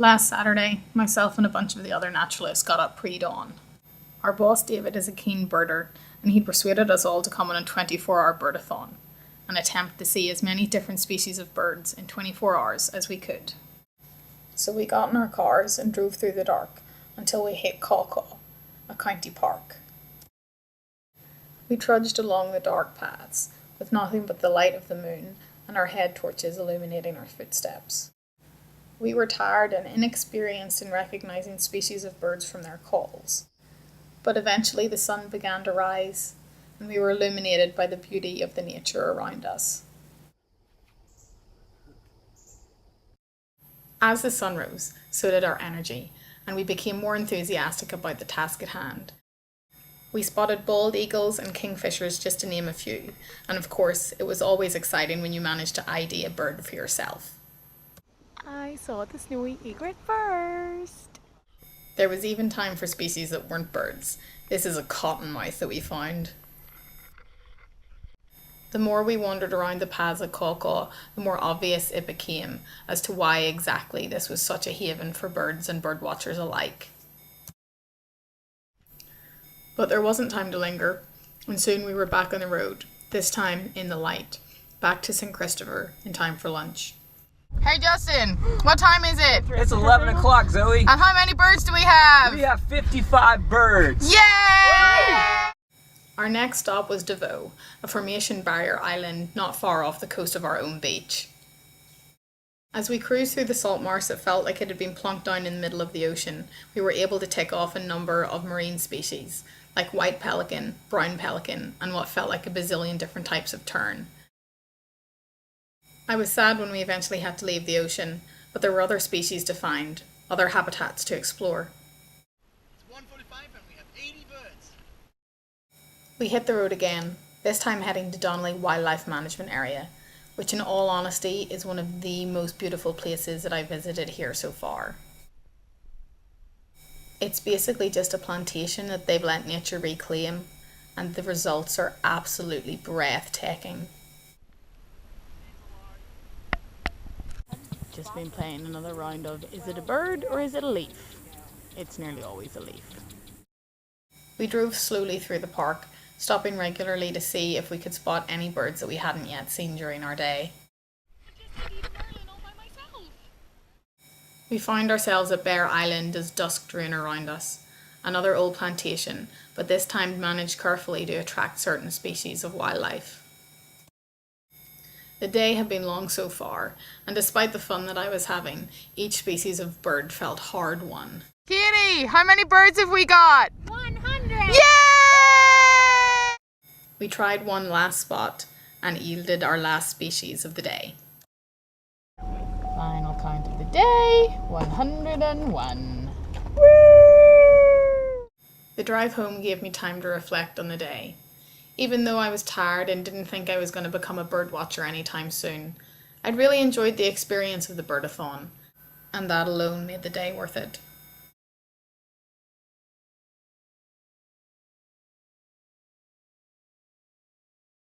Last Saturday, myself and a bunch of the other naturalists got up pre-dawn. Our boss David is a keen birder, and he persuaded us all to come on a 24-hour Bird-a-Thon, and attempt to see as many different species of birds in 24 hours as we could. So we got in our cars and drove through the dark until we hit Caw, a county park. We trudged along the dark paths, with nothing but the light of the moon and our head torches illuminating our footsteps. We were tired and inexperienced in recognizing species of birds from their calls. But eventually the sun began to rise, and we were illuminated by the beauty of the nature around us. As the sun rose, so did our energy, and we became more enthusiastic about the task at hand. We spotted bald eagles and kingfishers, just to name a few, and of course it was always exciting when you managed to ID a bird for yourself. I saw the snowy egret first. There was even time for species that weren't birds. This is a cottonmouth that we found. The more we wandered around the paths at Caw, the more obvious it became as to why exactly this was such a haven for birds and birdwatchers alike. But there wasn't time to linger, and soon we were back on the road, this time in the light, back to St. Christopher in time for lunch. Hey Justin, what time is it? It's 11 o'clock, Zoe. And how many birds do we have? We have 55 birds. Yay! Our next stop was Devoe, a formation barrier island not far off the coast of our own beach. As we cruised through the salt marsh that felt like it had been plunked down in the middle of the ocean, we were able to tick off a number of marine species, like white pelican, brown pelican, and what felt like a bazillion different types of tern. I was sad when we eventually had to leave the ocean, but there were other species to find, other habitats to explore. It's 1:45 and we have 80 birds. We hit the road again, this time heading to Donnelly Wildlife Management Area, which in all honesty is one of the most beautiful places that I've visited here so far. It's basically just a plantation that they've let nature reclaim, and the results are absolutely breathtaking. Just been playing another round of is it a bird or is it a leaf? It's nearly always a leaf. We drove slowly through the park, stopping regularly to see if we could spot any birds that we hadn't yet seen during our day. We found ourselves at Bear Island as dusk drew in around us, another old plantation, but this time managed carefully to attract certain species of wildlife. The day had been long so far, and despite the fun that I was having, each species of bird felt hard won. Katie, how many birds have we got? 100! Yay! We tried one last spot and yielded our last species of the day. Final count of the day, 101. Woo! The drive home gave me time to reflect on the day. Even though I was tired and didn't think I was going to become a birdwatcher anytime soon, I'd really enjoyed the experience of the Bird-a-Thon, and that alone made the day worth it.